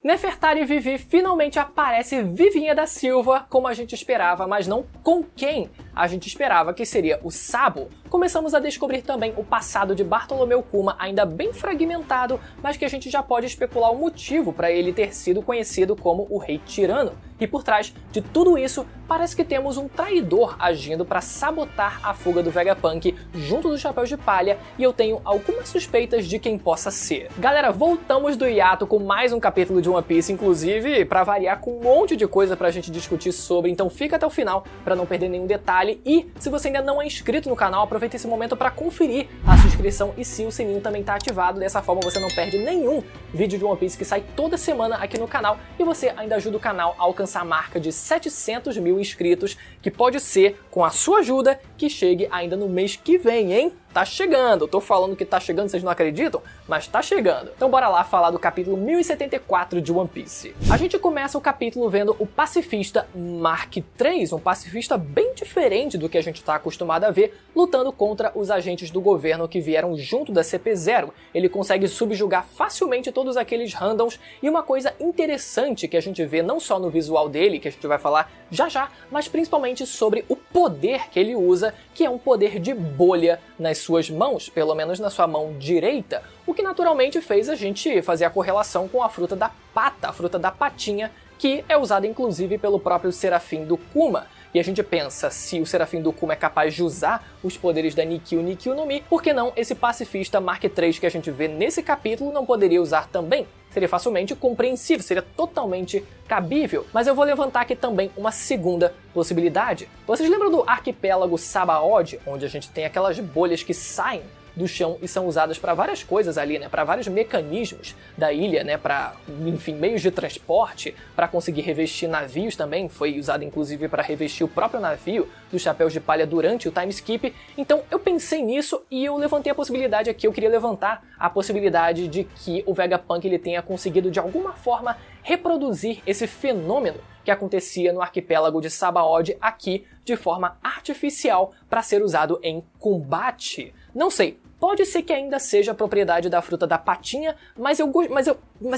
Nefertari Vivi finalmente aparece vivinha da Silva, como a gente esperava, mas não com quem a gente esperava, que seria o Sabo. Começamos a descobrir também o passado de Bartolomeu Kuma, ainda bem fragmentado, mas que a gente já pode especular o motivo para ele ter sido conhecido como o Rei Tirano. E por trás de tudo isso, parece que temos um traidor agindo para sabotar a fuga do Vegapunk junto dos Chapéus de Palha, e eu tenho algumas suspeitas de quem possa ser. Galera, voltamos do hiato com mais um capítulo de One Piece, inclusive para variar, com um monte de coisa pra gente discutir sobre, então fica até o final para não perder nenhum detalhe. E se você ainda não é inscrito no canal, aproveita esse momento para conferir a sua inscrição e se o sininho também tá ativado, dessa forma você não perde nenhum vídeo de One Piece que sai toda semana aqui no canal, e você ainda ajuda o canal a alcançar a marca de 700 mil inscritos, que pode ser, com a sua ajuda, que chegue ainda no mês que vem, hein? Tá chegando, eu tô falando que tá chegando, vocês não acreditam? Mas tá chegando. Então bora lá falar do capítulo 1074 de One Piece. A gente começa o capítulo vendo o pacifista Mark III, um pacifista bem diferente do que a gente tá acostumado a ver, lutando contra os agentes do governo que vieram junto da CP0. Ele consegue subjugar facilmente todos aqueles randoms, e uma coisa interessante que a gente vê não só no visual dele, que a gente vai falar já já, mas principalmente sobre o poder que ele usa, que é um poder de bolha nas suas mãos, pelo menos na sua mão direita, o que naturalmente fez a gente fazer a correlação com a fruta da pata, a fruta da patinha, que é usada inclusive pelo próprio Serafim do Kuma. E a gente pensa, se o Serafim do Kuma é capaz de usar os poderes da Nikkyu no Mi, por que não esse pacifista Mark III que a gente vê nesse capítulo não poderia usar também? Seria facilmente compreensível, seria totalmente cabível. Mas eu vou levantar aqui também uma segunda possibilidade. Vocês lembram do arquipélago Sabaody, onde a gente tem aquelas bolhas que saem do chão e são usadas para várias coisas ali, né? Para vários mecanismos da ilha, né? Para, enfim, meios de transporte, para conseguir revestir navios também. Foi usado inclusive para revestir o próprio navio dos Chapéus de Palha durante o time skip. Então eu pensei nisso e eu levantei a possibilidade aqui. Eu queria levantar a possibilidade de que o Vegapunk ele tenha conseguido de alguma forma reproduzir esse fenômeno que acontecia no arquipélago de Sabaody aqui de forma artificial para ser usado em combate. Não sei. Pode ser que ainda seja propriedade da fruta da patinha, mas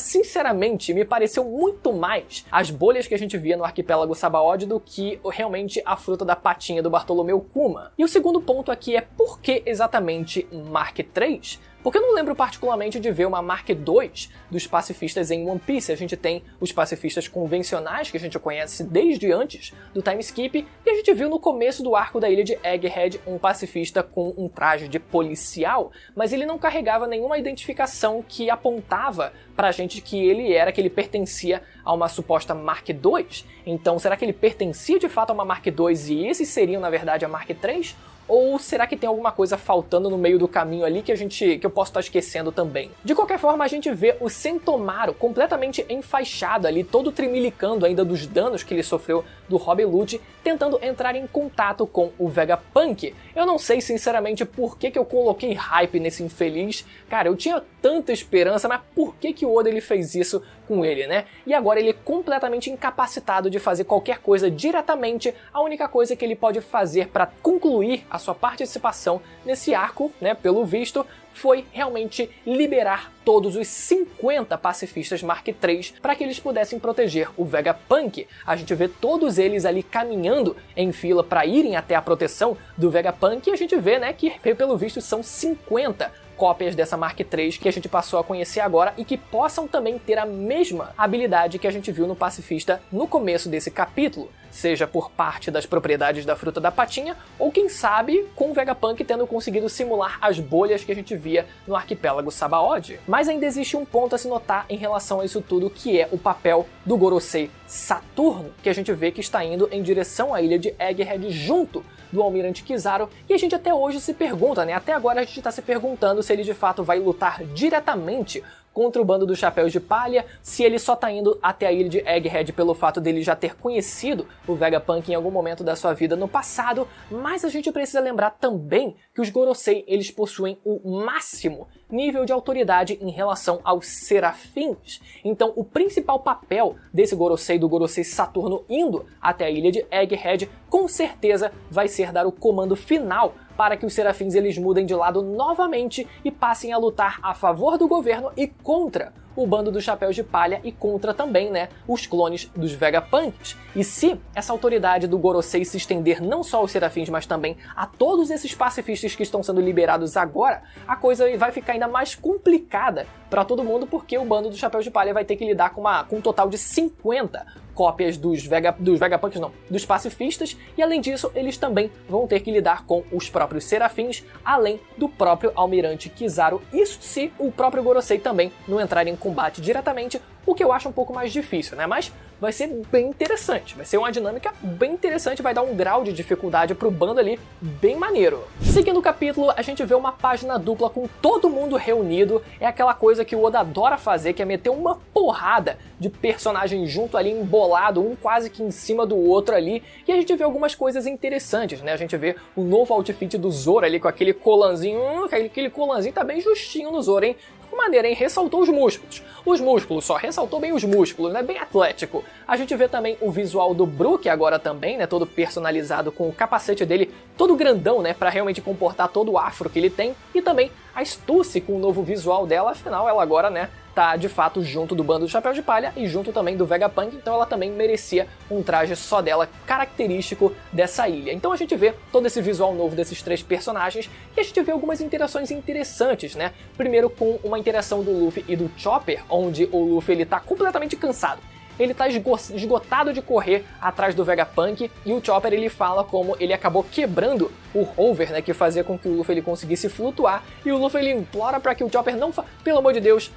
sinceramente me pareceu muito mais as bolhas que a gente via no arquipélago Sabaody do que realmente a fruta da patinha do Bartolomeu Kuma. E o segundo ponto aqui é por que exatamente Mark III? Porque eu não lembro particularmente de ver uma Mark II dos pacifistas em One Piece. A gente tem os pacifistas convencionais, que a gente conhece desde antes do time skip, e a gente viu no começo do arco da ilha de Egghead um pacifista com um traje de policial, mas ele não carregava nenhuma identificação que apontava pra gente que ele pertencia a uma suposta Mark II. Então será que ele pertencia de fato a uma Mark II e esses seriam na verdade a Mark III? Ou será que tem alguma coisa faltando no meio do caminho ali que eu posso estar esquecendo também? De qualquer forma, a gente vê o Sentomaru completamente enfaixado ali, todo tremilicando ainda dos danos que ele sofreu do Rob Lute, tentando entrar em contato com o Vegapunk. Eu não sei, sinceramente, por que eu coloquei hype nesse infeliz. Cara, eu tinha tanta esperança, mas por que o Oda ele fez isso com ele, né? E agora ele é completamente incapacitado de fazer qualquer coisa diretamente. A única coisa que ele pode fazer para concluir a sua participação nesse arco, né, pelo visto, foi realmente liberar todos os 50 pacifistas Mark III para que eles pudessem proteger o Vegapunk. A gente vê todos eles ali caminhando em fila para irem até a proteção do Vegapunk, e a gente vê, né, que pelo visto são 50 cópias dessa Mark III que a gente passou a conhecer agora e que possam também ter a mesma habilidade que a gente viu no pacifista no começo desse capítulo, seja por parte das propriedades da fruta da patinha ou quem sabe com o Vegapunk tendo conseguido simular as bolhas que a gente via no arquipélago Sabaody. Mas ainda existe um ponto a se notar em relação a isso tudo, que é o papel do Gorosei Saturno, que a gente vê que está indo em direção à ilha de Egghead junto do Almirante Kizaru, e a gente até hoje se pergunta, né? Até agora a gente está se perguntando se ele de fato vai lutar diretamente contra o bando dos Chapéus de Palha, se ele só tá indo até a ilha de Egghead pelo fato dele já ter conhecido o Vegapunk em algum momento da sua vida no passado, mas a gente precisa lembrar também que os Gorosei eles possuem o máximo nível de autoridade em relação aos Serafins. Então o principal papel desse Gorosei, do Gorosei Saturno indo até a ilha de Egghead, com certeza vai ser dar o comando final para que os Serafins eles mudem de lado novamente e passem a lutar a favor do governo e contra o bando dos Chapéus de Palha e contra também, né, os clones dos Vegapunks. E se essa autoridade do Gorosei se estender não só aos Serafins, mas também a todos esses pacifistas que estão sendo liberados agora, a coisa vai ficar ainda mais complicada para todo mundo, porque o bando dos Chapéus de Palha vai ter que lidar com um total de 50 cópias dos Vegapunks não, dos pacifistas, e além disso, eles também vão ter que lidar com os próprios Serafins, além do próprio Almirante Kizaru, isso se o próprio Gorosei também não entrar em combate diretamente, o que eu acho um pouco mais difícil, né? Mas vai ser bem interessante, vai ser uma dinâmica bem interessante, vai dar um grau de dificuldade pro bando ali bem maneiro. Seguindo o capítulo, a gente vê uma página dupla com todo mundo reunido, é aquela coisa que o Oda adora fazer, que é meter uma porrada de personagens junto ali, embolado, um quase que em cima do outro ali, e a gente vê algumas coisas interessantes, né? A gente vê o novo outfit do Zoro ali com aquele colanzinho, aquele colanzinho tá bem justinho no Zoro, hein? Ficou maneiro, hein? Ressaltou os músculos. Os músculos só, ressaltou bem os músculos, né? Bem atlético. A gente vê também o visual do Brook agora também, né? Todo personalizado com o capacete dele todo grandão, né? Pra realmente comportar todo o afro que ele tem. E também a Stussy com o novo visual dela, afinal ela agora, né? Tá de fato junto do bando do Chapéu de Palha e junto também do Vegapunk, então ela também merecia um traje só dela, característico dessa ilha. Então a gente vê todo esse visual novo desses três personagens e a gente vê algumas interações interessantes, né? Primeiro com uma interação do Luffy e do Chopper, onde o Luffy ele tá completamente cansado. Ele tá esgotado de correr atrás do Vegapunk e o Chopper ele fala como ele acabou quebrando o Rover, né, que fazia com que o Luffy ele conseguisse flutuar, e o Luffy ele implora para que o Chopper não pelo amor de Deus,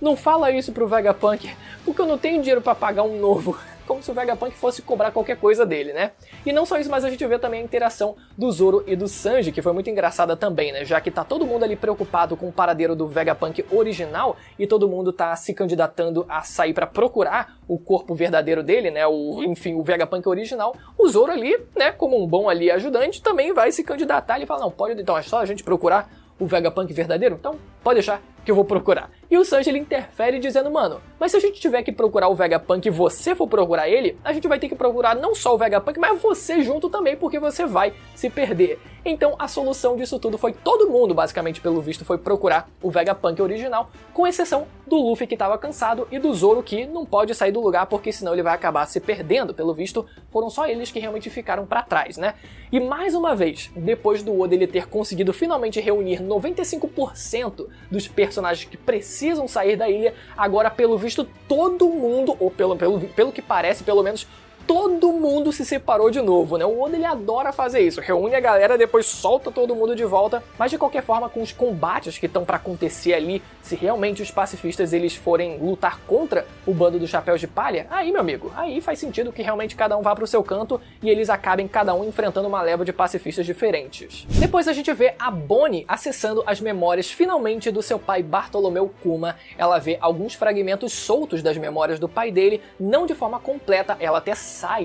não fala isso pro Vegapunk, porque eu não tenho dinheiro para pagar um novo. Como se o Vegapunk fosse cobrar qualquer coisa dele, né? E não só isso, mas a gente vê também a interação do Zoro e do Sanji, que foi muito engraçada também, né? Já que tá todo mundo ali preocupado com o paradeiro do Vegapunk original e todo mundo tá se candidatando a sair pra procurar o corpo verdadeiro dele, né? Enfim, o Vegapunk original. O Zoro ali, né, como um bom ali ajudante, também vai se candidatar. Ele fala, não, pode, então é só a gente procurar o Vegapunk verdadeiro? Então, pode deixar que eu vou procurar. E o Sanji ele interfere dizendo, mano, mas se a gente tiver que procurar o Vegapunk e você for procurar ele, a gente vai ter que procurar não só o Vegapunk, mas você junto também, porque você vai se perder. Então a solução disso tudo foi todo mundo, basicamente pelo visto, foi procurar o Vegapunk original, com exceção do Luffy que estava cansado e do Zoro que não pode sair do lugar porque senão ele vai acabar se perdendo. Pelo visto, foram só eles que realmente ficaram para trás, né? E mais uma vez, depois do Oda ele ter conseguido finalmente reunir 95% dos personagens que precisam sair da ilha, agora pelo visto todo mundo, ou pelo que parece pelo menos, todo mundo se separou de novo, né? O Oda ele adora fazer isso, reúne a galera, depois solta todo mundo de volta, mas de qualquer forma com os combates que estão para acontecer ali, se realmente os pacifistas eles forem lutar contra o bando dos Chapéus de Palha, aí meu amigo, aí faz sentido que realmente cada um vá pro seu canto e eles acabem cada um enfrentando uma leva de pacifistas diferentes. Depois a gente vê a Bonnie acessando as memórias finalmente do seu pai Bartolomeu Kuma, ela vê alguns fragmentos soltos das memórias do pai dele, não de forma completa, ela até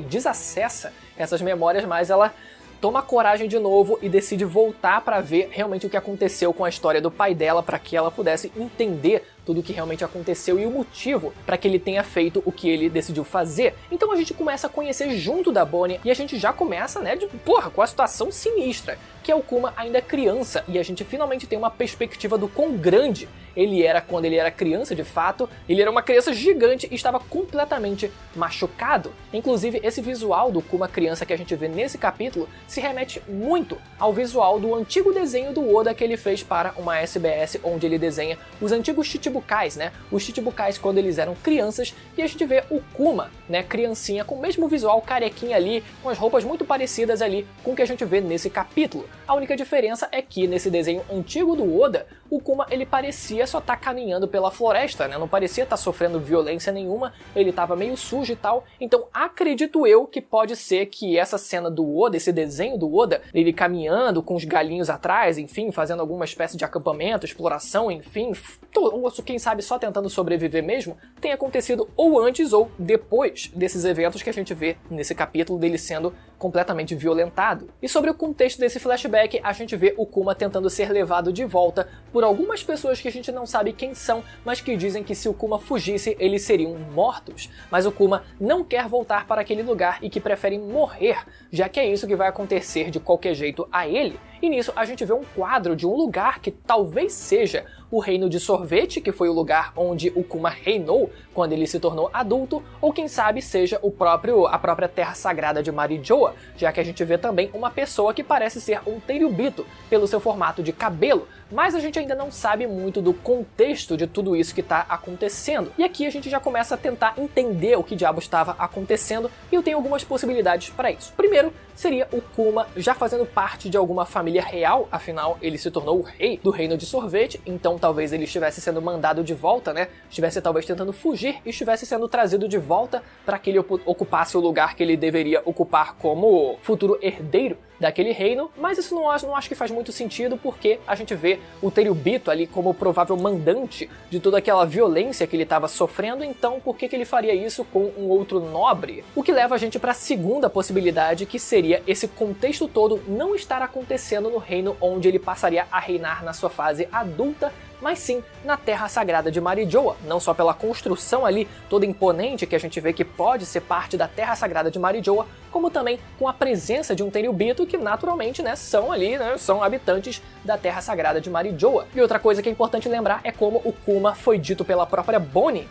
desacessa essas memórias, mas ela toma coragem de novo e decide voltar para ver realmente o que aconteceu com a história do pai dela, para que ela pudesse entender tudo o que realmente aconteceu e o motivo para que ele tenha feito o que ele decidiu fazer. Então a gente começa a conhecer junto da Bonnie e a gente já começa, né, com a situação sinistra, que é o Kuma ainda criança, e a gente finalmente tem uma perspectiva do quão grande ele era quando ele era criança de fato. Ele era uma criança gigante e estava completamente machucado. Inclusive esse visual do Kuma criança que a gente vê nesse capítulo se remete muito ao visual do antigo desenho do Oda que ele fez para uma SBS, onde ele desenha os antigos Chichibukais, né? Os Chichibukais quando eles eram crianças, e a gente vê o Kuma, né, criancinha, com o mesmo visual, carequinha ali, com as roupas muito parecidas ali com o que a gente vê nesse capítulo. A única diferença é que nesse desenho antigo do Oda, o Kuma ele parecia só estar caminhando pela floresta, né? Não parecia estar sofrendo violência nenhuma, ele estava meio sujo e tal. Então acredito eu que pode ser que essa cena do Oda, esse desenho do Oda, ele caminhando com os galinhos atrás, enfim, fazendo alguma espécie de acampamento, exploração, enfim, quem sabe só tentando sobreviver mesmo, tenha acontecido ou antes ou depois desses eventos que a gente vê nesse capítulo dele sendo completamente violentado. E sobre o contexto desse flashback, a gente vê o Kuma tentando ser levado de volta por algumas pessoas que a gente não sabe quem são, mas que dizem que se o Kuma fugisse, eles seriam mortos. Mas o Kuma não quer voltar para aquele lugar e que prefere morrer, já que é isso que vai acontecer de qualquer jeito a ele. E nisso a gente vê um quadro de um lugar que talvez seja o Reino de Sorvete, que foi o lugar onde o Kuma reinou quando ele se tornou adulto, ou quem sabe seja a própria Terra Sagrada de Marijoa, já que a gente vê também uma pessoa que parece ser um Tenryubito pelo seu formato de cabelo, mas a gente ainda não sabe muito do contexto de tudo isso que está acontecendo. E aqui a gente já começa a tentar entender o que diabo estava acontecendo, e eu tenho algumas possibilidades para isso. Primeiro, seria o Kuma já fazendo parte de alguma família real, afinal ele se tornou o rei do Reino de Sorvete, então talvez ele estivesse sendo mandado de volta, né? Estivesse talvez tentando fugir e estivesse sendo trazido de volta para que ele ocupasse o lugar que ele deveria ocupar como futuro herdeiro daquele reino, mas isso não acho que faz muito sentido, porque a gente vê o Tenryubito ali como o provável mandante de toda aquela violência que ele estava sofrendo, então por que ele faria isso com um outro nobre? O que leva a gente para a segunda possibilidade, que seria esse contexto todo não estar acontecendo no reino onde ele passaria a reinar na sua fase adulta, mas sim na Terra Sagrada de Marijoa, não só pela construção ali toda imponente que a gente vê que pode ser parte da Terra Sagrada de Marijoa, como também com a presença de um Tenryubito que naturalmente, né, são habitantes da Terra Sagrada de Marijoa. E outra coisa que é importante lembrar é como o Kuma foi dito pela própria Bonnie,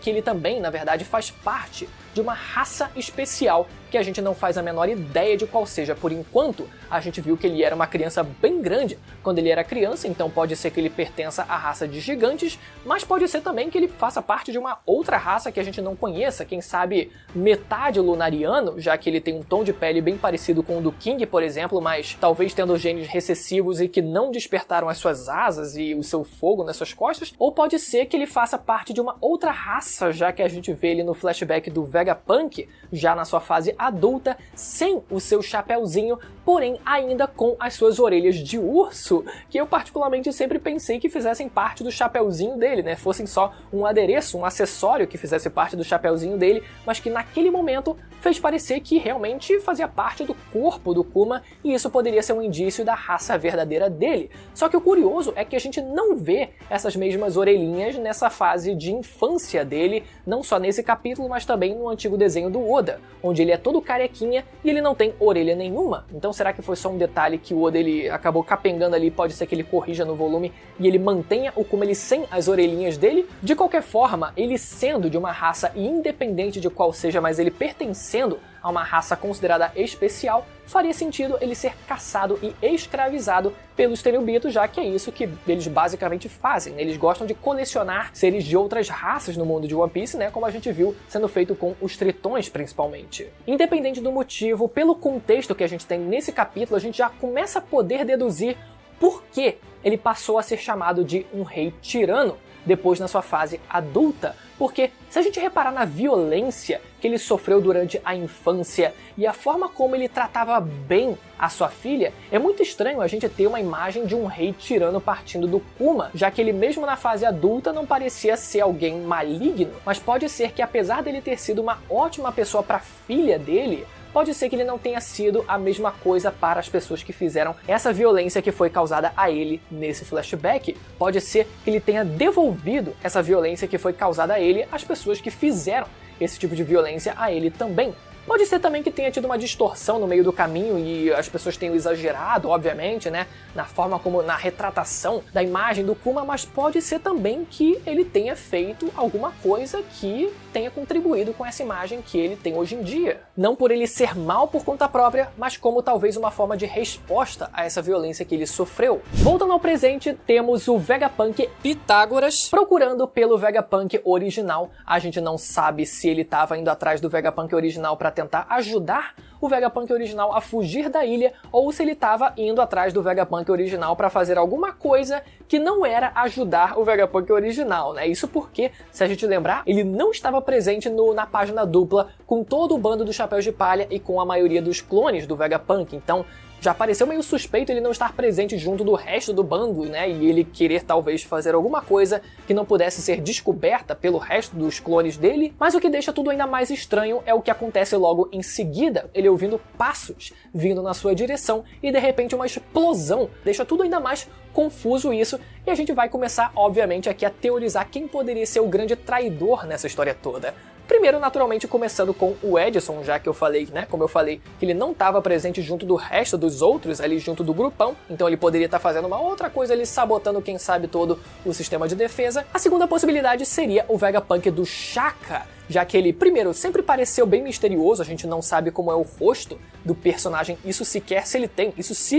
que ele também, na verdade, faz parte de uma raça especial que a gente não faz a menor ideia de qual seja. Por enquanto, a gente viu que ele era uma criança bem grande quando ele era criança, então pode ser que ele pertença à raça de gigantes, mas pode ser também que ele faça parte de uma outra raça que a gente não conheça, quem sabe metade lunariano, já que ele tem um tom de pele bem parecido com o do King, por exemplo, mas talvez tendo genes recessivos e que não despertaram as suas asas e o seu fogo nas suas costas, ou pode ser que ele faça parte de uma outra raça, já que a gente vê ele no flashback do Vegapunk, já na sua fase adulta, sem o seu chapéuzinho, porém ainda com as suas orelhas de urso, que eu particularmente sempre pensei que fizessem parte do chapéuzinho dele, né? Fossem só um adereço, um acessório que fizesse parte do chapéuzinho dele, mas que naquele momento fez parecer que realmente fazia parte do corpo do Kuma, e isso poderia ser um indício da raça verdadeira dele. Só que o curioso é que a gente não vê essas mesmas orelhinhas nessa fase de infância dele, não só nesse capítulo, mas também no antigo desenho do Oda, onde ele é todo carequinha e ele não tem orelha nenhuma. Então será que foi só um detalhe que o Oda ele acabou capengando ali? Pode ser que ele corrija no volume e ele mantenha o Kuma ele sem as orelhinhas dele? De qualquer forma, ele sendo de uma raça independente de qual seja, mas ele pertencendo a uma raça considerada especial, faria sentido ele ser caçado e escravizado pelos Tenryubito, já que é isso que eles basicamente fazem. Eles gostam de colecionar seres de outras raças no mundo de One Piece, né, como a gente viu sendo feito com os Tritões principalmente. Independente do motivo, pelo contexto que a gente tem nesse capítulo, a gente já começa a poder deduzir por que ele passou a ser chamado de um rei tirano depois na sua fase adulta, porque se a gente reparar na violência que ele sofreu durante a infância e a forma como ele tratava bem a sua filha, é muito estranho a gente ter uma imagem de um rei tirano partindo do Kuma, já que ele mesmo na fase adulta não parecia ser alguém maligno, mas pode ser que apesar dele ter sido uma ótima pessoa para a filha dele, pode ser que ele não tenha sido a mesma coisa para as pessoas que fizeram essa violência que foi causada a ele nesse flashback. Pode ser que ele tenha devolvido essa violência que foi causada a ele às pessoas que fizeram esse tipo de violência a ele também. Pode ser também que tenha tido uma distorção no meio do caminho e as pessoas tenham exagerado, obviamente, né, na forma como, na retratação da imagem do Kuma, mas pode ser também que ele tenha feito alguma coisa que tenha contribuído com essa imagem que ele tem hoje em dia. Não por ele ser mal por conta própria, mas como talvez uma forma de resposta a essa violência que ele sofreu. Voltando ao presente, temos o Vegapunk Pitágoras procurando pelo Vegapunk original. A gente não sabe se ele estava indo atrás do Vegapunk original para tentar ajudar o Vegapunk original a fugir da ilha, ou se ele estava indo atrás do Vegapunk original para fazer alguma coisa que não era ajudar o Vegapunk original, né? Isso porque, se a gente lembrar, ele não estava presente na página dupla com todo o bando dos Chapéus de Palha e com a maioria dos clones do Vegapunk, então já pareceu meio suspeito ele não estar presente junto do resto do bando, né? E ele querer talvez fazer alguma coisa que não pudesse ser descoberta pelo resto dos clones dele. Mas o que deixa tudo ainda mais estranho é o que acontece logo em seguida. Ele ouvindo passos vindo na sua direção e de repente uma explosão. Deixa tudo ainda mais confuso isso. E a gente vai começar, obviamente, aqui a teorizar quem poderia ser o grande traidor nessa história toda. Primeiro, naturalmente, começando com o Edison, já que eu falei, né, como eu falei, que ele não estava presente junto do resto dos outros, ali junto do grupão, então ele poderia estar fazendo uma outra coisa ali, sabotando, quem sabe, todo o sistema de defesa. A segunda possibilidade seria o Vegapunk do Shaka, já que ele, primeiro, sempre pareceu bem misterioso, a gente não sabe como é o rosto do personagem, isso se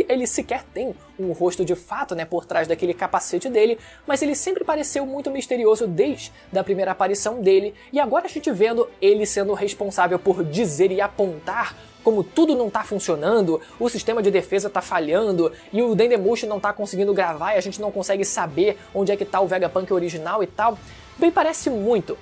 ele sequer tem um rosto de fato, né, por trás daquele capacete dele, mas ele sempre pareceu muito misterioso desde a primeira aparição dele, e agora a gente vendo ele sendo responsável por dizer e apontar como tudo não tá funcionando, o sistema de defesa tá falhando, e o Dendemushi não tá conseguindo gravar e a gente não consegue saber onde é que tá o Vegapunk original e tal. Bem,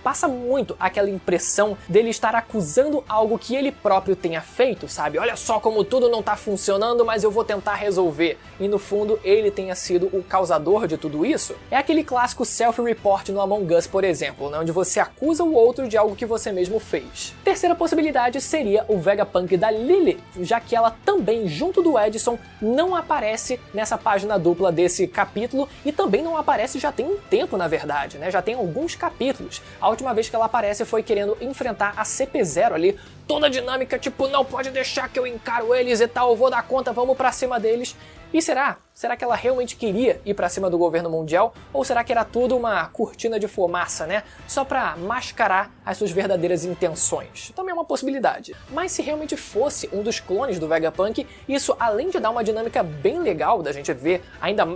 passa muito aquela impressão dele estar acusando algo que ele próprio tenha feito, sabe? Olha só como tudo não tá funcionando, mas eu vou tentar resolver. E no fundo, ele tenha sido o causador de tudo isso. É aquele clássico self-report no Among Us, por exemplo, né? Onde você acusa o outro de algo que você mesmo fez. Terceira possibilidade seria o Vegapunk da Lily, já que ela também, junto do Edison, não aparece nessa página dupla desse capítulo, e também não aparece já tem um tempo, na verdade, né? Já tem alguns capítulos. A última vez que ela aparece foi querendo enfrentar a CP0 ali, toda dinâmica, tipo, não pode deixar que eu encaro eles e tal, eu vou dar conta, vamos pra cima deles. E será? Será que ela realmente queria ir pra cima do governo mundial? Ou será que era tudo uma cortina de fumaça, né? Só pra mascarar as suas verdadeiras intenções? Também é uma possibilidade. Mas se realmente fosse um dos clones do Vegapunk, isso, além de dar uma dinâmica bem legal da gente ver,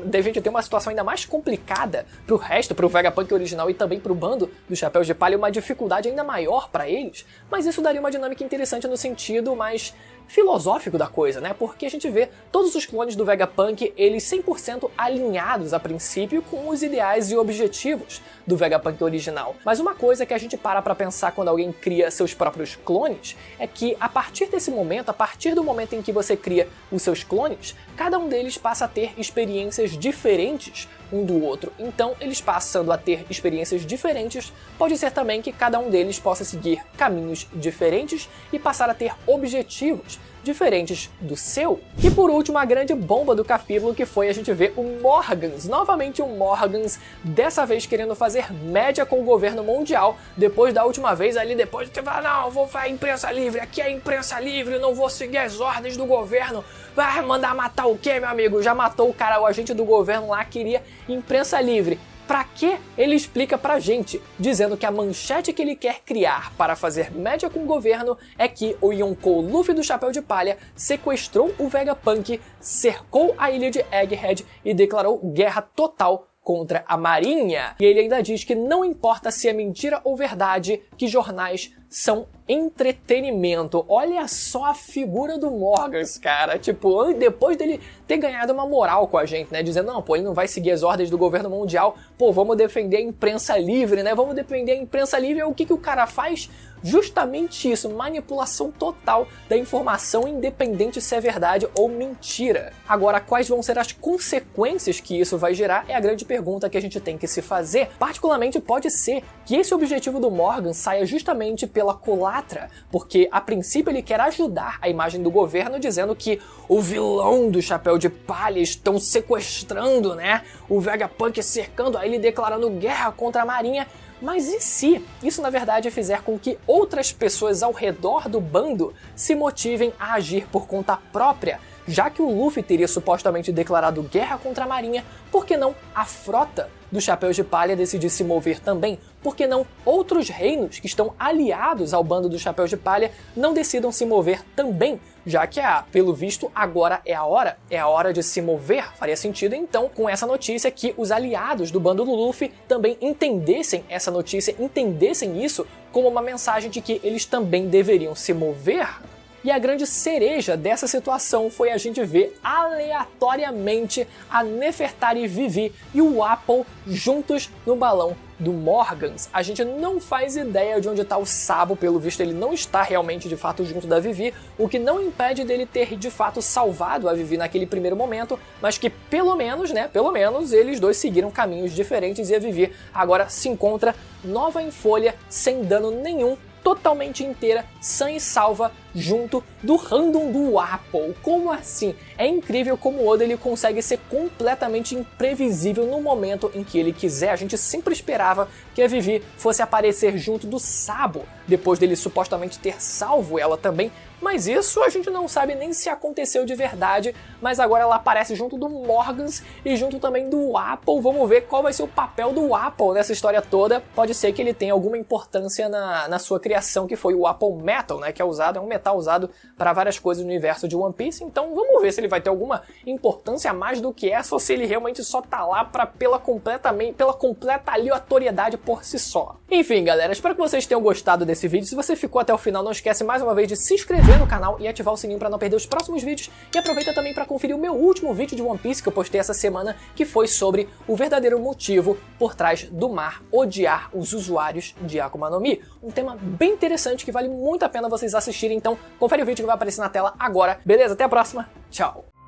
da gente ter uma situação ainda mais complicada pro resto, pro Vegapunk original e também pro bando dos Chapéus de Palha, uma dificuldade ainda maior pra eles, mas isso daria uma dinâmica interessante no sentido mais filosófico da coisa, né? Porque a gente vê todos os clones do Vegapunk, eles 100% alinhados a princípio com os ideais e objetivos do Vegapunk original. Mas uma coisa que a gente para pra pensar quando alguém cria seus próprios clones é que a partir desse momento, a partir do momento em que você cria os seus clones, cada um deles passa a ter experiências diferentes um do outro. Então, eles passando a ter experiências diferentes, pode ser também que cada um deles possa seguir caminhos diferentes e passar a ter objetivos diferentes do seu. E por último, a grande bomba do capítulo, que foi a gente ver o Morgans, novamente o Morgans, dessa vez querendo fazer média com o governo mundial, depois da última vez ali, depois de ter falado, não, vou fazer imprensa livre, aqui é imprensa livre, não vou seguir as ordens do governo, vai mandar matar o quê, meu amigo? Já matou o cara, o agente do governo lá, queria imprensa livre. Pra quê? Ele explica pra gente, dizendo que a manchete que ele quer criar para fazer média com o governo é que o Yonkou Luffy do Chapéu de Palha sequestrou o Vegapunk, cercou a ilha de Egghead e declarou guerra total contra a Marinha. E ele ainda diz que não importa se é mentira ou verdade, que jornais são entretenimento. Olha só a figura do Morgans, cara. Tipo, depois dele ter ganhado uma moral com a gente, né? Dizendo, não, pô, ele não vai seguir as ordens do governo mundial. Pô, vamos defender a imprensa livre, né? Vamos defender a imprensa livre. O que o cara faz? Justamente isso, manipulação total da informação, independente se é verdade ou mentira. Agora, quais vão ser as consequências que isso vai gerar é a grande pergunta que a gente tem que se fazer. Particularmente, pode ser que esse objetivo do Morgan saia justamente pela culatra, porque a princípio ele quer ajudar a imagem do governo, dizendo que o vilão do Chapéu de Palha estão sequestrando, né? O Vegapunk cercando a ilha e declarando guerra contra a Marinha. Mas e se isso na verdade fizer com que outras pessoas ao redor do bando se motivem a agir por conta própria? Já que o Luffy teria supostamente declarado guerra contra a Marinha, por que não a frota dos Chapéus de Palha decidir se mover também? Por que não outros reinos que estão aliados ao bando dos Chapéus de Palha não decidam se mover também? Já que, pelo visto, agora é a hora de se mover. Faria sentido, então, com essa notícia, que os aliados do bando do Luffy também entendessem essa notícia, entendessem isso como uma mensagem de que eles também deveriam se mover. E a grande cereja dessa situação foi a gente ver aleatoriamente a Nefertari Vivi e o Apple juntos no balão do Morgans. A gente não faz ideia de onde está o Sabo, pelo visto ele não está realmente de fato junto da Vivi, o que não impede dele ter de fato salvado a Vivi naquele primeiro momento, mas que pelo menos eles dois seguiram caminhos diferentes e a Vivi agora se encontra nova em folha, sem dano nenhum, totalmente inteira, sã e salva, junto do random do Apple. Como assim? É incrível como o Oda ele consegue ser completamente imprevisível no momento em que ele quiser. A gente sempre esperava que a Vivi fosse aparecer junto do Sabo, depois dele supostamente ter salvo ela também, mas isso a gente não sabe nem se aconteceu de verdade, mas agora ela aparece junto do Morgans e junto também do Apple. Vamos ver qual vai ser o papel do Apple nessa história toda. Pode ser que ele tenha alguma importância na sua criação, que foi o Apple Metal, né, que é um metal usado para várias coisas no universo de One Piece. Então vamos ver se ele vai ter alguma importância a mais do que essa, ou se ele realmente só tá lá pela completa aleatoriedade por si só. Enfim, galera, espero que vocês tenham gostado desse vídeo. Se você ficou até o final, não esquece mais uma vez de se inscrever no canal e ativar o sininho para não perder os próximos vídeos. E aproveita também para conferir o meu último vídeo de One Piece que eu postei essa semana, que foi sobre o verdadeiro motivo por trás do mar odiar os usuários de Akuma no Mi. Um tema bem interessante que vale muito a pena vocês assistirem, então confere o vídeo que vai aparecer na tela agora. Beleza? Até a próxima. Tchau!